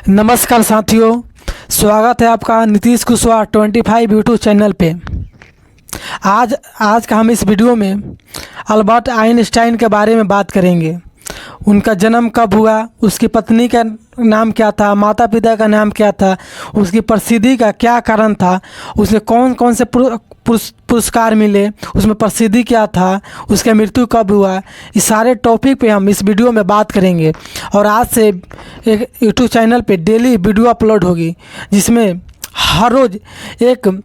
नमस्कार साथियों, स्वागत है आपका नीतीश कुशवाहा 25 यूट्यूब चैनल पे। आज का हम इस वीडियो में अल्बर्ट आइंस्टाइन के बारे में बात करेंगे। उनका जन्म कब हुआ, उसकी पत्नी का नाम क्या था, माता पिता का नाम क्या था, उसकी प्रसिद्धि का क्या कारण था, उसे कौन कौन से पुरस्कार मिले, उसमें प्रसिद्धि क्या था, उसकी मृत्यु कब हुआ, इस सारे टॉपिक पे हम इस वीडियो में बात करेंगे। और आज से एक यूट्यूब चैनल पे डेली वीडियो अपलोड होगी, जिसमें हर रोज़ एक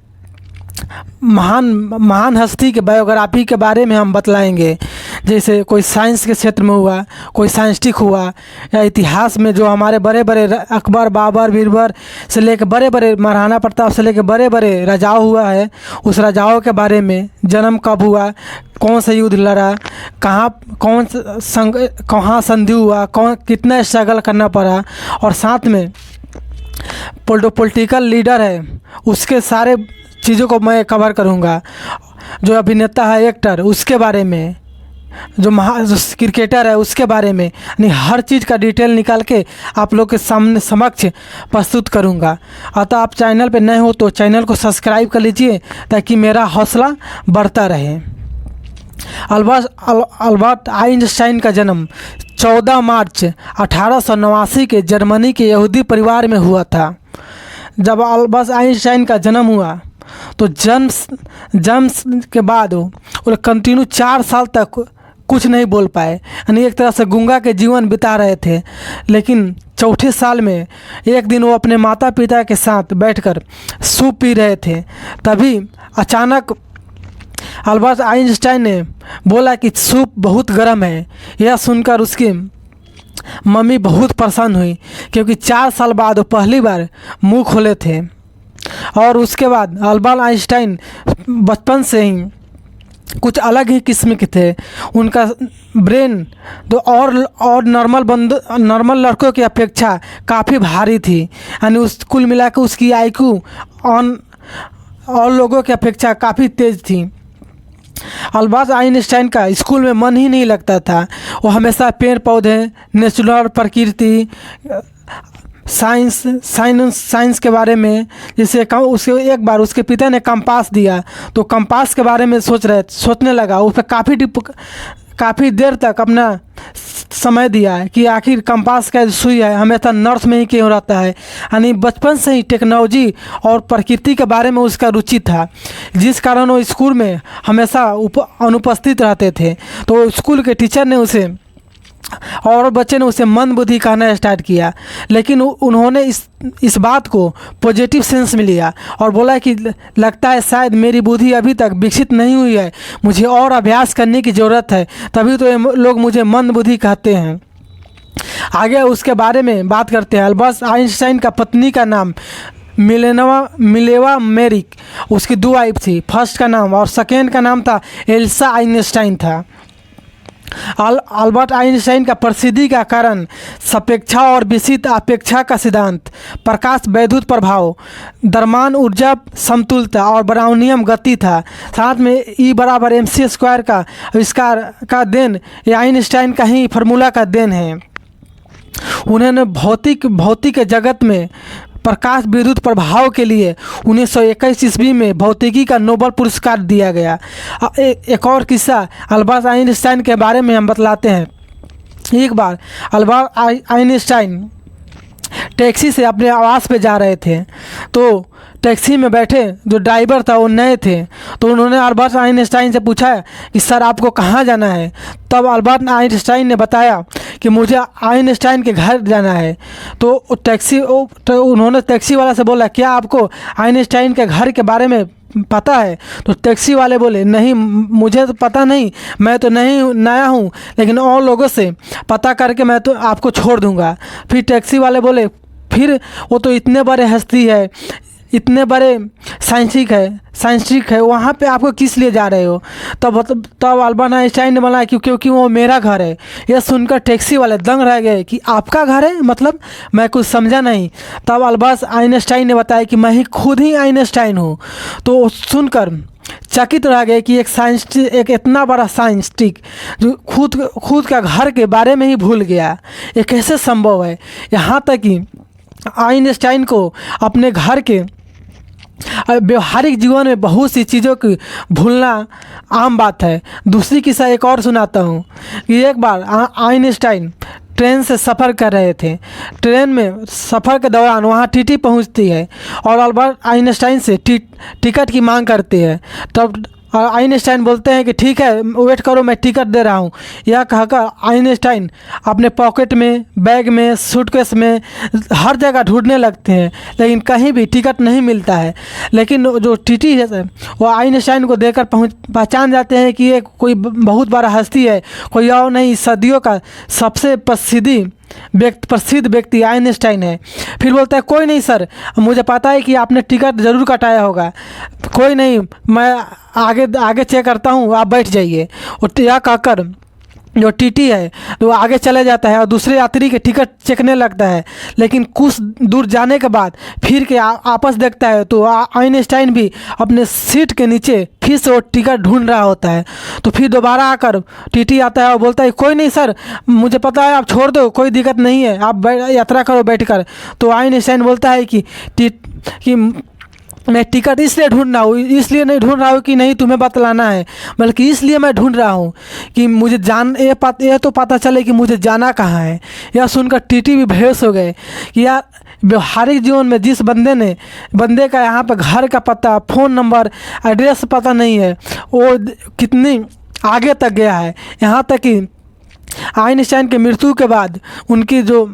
महान हस्ती के बायोग्राफी के बारे में हम बतलाएंगे। जैसे कोई साइंस के क्षेत्र में हुआ, कोई साइंटिस्ट हुआ, या इतिहास में जो हमारे बड़े बड़े अकबर, बाबर, बीरबल से लेकर बड़े बड़े महाराणा प्रताप से लेकर बड़े बड़े राजाओं हुआ है, उस राजाओं के बारे में, जन्म कब हुआ, कौन सा युद्ध लड़ा, कहाँ संधि हुआ, कितना स्ट्रगल करना पड़ा, और साथ में पॉलिटिकल लीडर है उसके सारे चीज़ों को मैं कवर करूँगा। जो अभिनेता है, एक्टर, उसके बारे में, जो क्रिकेटर है उसके बारे में, यानी हर चीज़ का डिटेल निकाल के आप लोग के सामने समक्ष प्रस्तुत करूँगा। अतः आप चैनल पे नए हो तो चैनल को सब्सक्राइब कर लीजिए ताकि मेरा हौसला बढ़ता रहे। अल्बर्ट आइंस्टाइन का जन्म 14 मार्च 1889 के जर्मनी के यहूदी परिवार में हुआ था। जब अल्बर्ट आइंस्टाइन का जन्म हुआ तो जन्म के बाद वो कंटिन्यू 4 साल तक कुछ नहीं बोल पाए, यानी एक तरह से गूंगा के जीवन बिता रहे थे। लेकिन चौथे साल में एक दिन वो अपने माता पिता के साथ बैठकर सूप पी रहे थे, तभी अचानक अल्बर्ट आइंस्टाइन ने बोला कि सूप बहुत गर्म है। यह सुनकर उसकी मम्मी बहुत परेशान हुई, क्योंकि 4 साल बाद वो पहली बार मुंह खोले थे। और उसके बाद अल्बर्ट आइंस्टाइन बचपन से ही कुछ अलग ही किस्म के थे। उनका ब्रेन तो और नॉर्मल लड़कों की अपेक्षा काफ़ी भारी थी, यानी उस कुल मिलाकर उसकी IQ और लोगों की अपेक्षा काफ़ी तेज़ थी। अल्बर्ट आइंस्टाइन का स्कूल में मन ही नहीं लगता था। वो हमेशा पेड़ पौधे, नेचुरल प्रकृति, साइंस के बारे में, जैसे उसके एक बार उसके पिता ने कंपास दिया तो कंपास के बारे में सोचने लगा। उस पर काफ़ी देर तक अपना समय दिया है कि आखिर कंपास का सुई है हमेशा नॉर्थ में ही क्यों रहता है। यानी बचपन से ही टेक्नोलॉजी और प्रकृति के बारे में उसका रुचि था, जिस कारण वो स्कूल में हमेशा अनुपस्थित रहते थे। तो स्कूल के टीचर ने उसे और बच्चे ने उसे मंदबुद्धि कहना स्टार्ट किया। लेकिन उन्होंने इस बात को पॉजिटिव सेंस में लिया और बोला कि लगता है शायद मेरी बुद्धि अभी तक विकसित नहीं हुई है, मुझे और अभ्यास करने की ज़रूरत है, तभी तो ये लोग मुझे मंदबुद्धि कहते हैं। आगे उसके बारे में बात करते हैं। अल्बर्ट आइंस्टाइन का पत्नी का नाम मिलेवा मेरिक, उसकी 2 वाइफ थी। फर्स्ट का नाम और सेकेंड का नाम था एल्सा आइंस्टाइन था। अल्बर्ट आइंस्टाइन का प्रसिद्धि का कारण सापेक्षा और विशिष्ट अपेक्षा का सिद्धांत, प्रकाश वैद्युत प्रभाव, द्रव्यमान ऊर्जा समतुलता और ब्राउनियम गति था। साथ में E = mc² का आविष्कार का देन ये आइंस्टाइन का ही फार्मूला का देन है। उन्होंने भौतिक जगत में प्रकाश विद्युत प्रभाव के लिए 1921 ईस्वी में भौतिकी का नोबेल पुरस्कार दिया गया। एक और किस्सा अल्बर्ट आइंस्टाइन के बारे में हम बतलाते हैं। एक बार अल्बर्ट आइंस्टाइन टैक्सी से अपने आवास पे जा रहे थे, तो टैक्सी में बैठे जो ड्राइवर था वो नए थे, तो उन्होंने अल्बर्ट आइंस्टाइन से पूछा कि सर आपको कहाँ जाना है। तब अल्बर्ट आइंस्टाइन ने बताया कि मुझे आइंस्टाइन के घर जाना है। तो उन्होंने टैक्सी वाला से बोला क्या आपको आइंस्टाइन के घर के बारे में पता है। तो टैक्सी वाले बोले नहीं मुझे तो पता नहीं, मैं तो नया हूँ, लेकिन और लोगों से पता करके मैं तो आपको छोड़ दूँगा। फिर टैक्सी वाले बोले फिर वो तो इतने बड़े हस्ती है, इतने बड़े साइंटिस्ट है, वहाँ पे आपको किस लिए जा रहे हो। तब अल्बर्ट आइंस्टाइन ने बोला क्योंकि वो मेरा घर है। यह सुनकर टैक्सी वाले दंग रह गए कि आपका घर है, मतलब मैं कुछ समझा नहीं। तब अल्बर्ट आइंस्टाइन ने बताया कि मैं ही खुद ही आइंस्टाइन हूँ। तो सुनकर चकित रह गए कि एक इतना बड़ा साइंटिस्ट जो खुद का घर के बारे में ही भूल गया, ये कैसे संभव है। यहाँ तक कि आइंस्टाइन को अपने घर के व्यवहारिक जीवन में बहुत सी चीज़ों की भूलना आम बात है। दूसरी किस्सा एक और सुनाता हूँ कि एक बार आइंस्टाइन ट्रेन से सफ़र कर रहे थे। ट्रेन में सफ़र के दौरान वहाँ टीटी पहुँचती है और अल्बर्ट आइंस्टाइन से टिकट की मांग करती है। तब आइंस्टाइन बोलते हैं कि ठीक है, वेट करो, मैं टिकट दे रहा हूँ। यह कहकर आइंस्टाइन अपने पॉकेट में, बैग में, सूटकेस में, हर जगह ढूंढने लगते हैं, लेकिन कहीं भी टिकट नहीं मिलता है। लेकिन जो टीटी है वो आइंस्टाइन को देखकर पहचान जाते हैं कि ये कोई बहुत बड़ा हस्ती है, कोई और नहीं, सदियों का सबसे प्रसिद्ध व्यक्ति आइंस्टाइन है। फिर बोलता है कोई नहीं सर, मुझे पता है कि आपने टिकट ज़रूर कटाया होगा, कोई नहीं, मैं आगे चेक करता हूँ, आप बैठ जाइए। और यह कहकर जो टीटी है वो आगे चले जाता है और दूसरे यात्री के टिकट चेकने लगता है। लेकिन कुछ दूर जाने के बाद फिर के आपस देखता है तो आइंस्टाइन भी अपने सीट के नीचे फिर से वो टिकट ढूंढ रहा होता है। तो फिर दोबारा आकर टीटी आता है और बोलता है कोई नहीं सर, मुझे पता है, आप छोड़ दो, कोई दिक्कत नहीं है, आप यात्रा करो बैठकर। तो आइंस्टाइन बोलता है कि मैं टिकट इसलिए ढूंढ रहा हूँ, इसलिए नहीं ढूंढ रहा हूँ कि नहीं तुम्हें बतलाना है, बल्कि इसलिए मैं ढूंढ रहा हूँ कि मुझे ये तो पता चले कि मुझे जाना कहाँ है। यह सुनकर टीटी भी बेहोश हो गए कि यार, व्यवहारिक जीवन में जिस बंदे का यहाँ पर घर का पता, फ़ोन नंबर, एड्रेस पता नहीं है, वो कितनी आगे तक गया है। यहाँ तक कि आइंस्टाइन के मृत्यु के बाद उनकी जो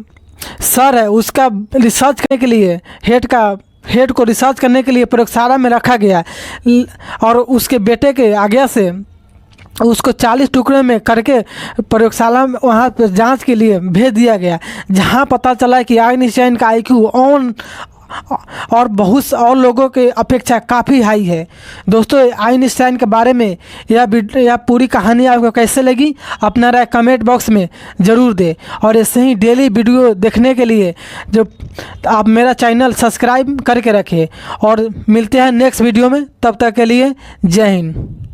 सर है उसका रिसर्च करने के लिए हेड को रिसर्च करने के लिए प्रयोगशाला में रखा गया और उसके बेटे के आज्ञा से उसको 40 टुकड़े में करके प्रयोगशाला में वहाँ पर जांच के लिए भेज दिया गया, जहाँ पता चला कि आइंस्टाइन का IQ और बहुत और लोगों के अपेक्षा काफ़ी हाई है। दोस्तों, आइंस्टाइन के बारे में यह पूरी कहानी आपको कैसे लगी, अपना राय कमेंट बॉक्स में ज़रूर दें। और ऐसे ही डेली वीडियो देखने के लिए जो आप मेरा चैनल सब्सक्राइब करके रखें। और मिलते हैं नेक्स्ट वीडियो में, तब तक के लिए जय हिंद।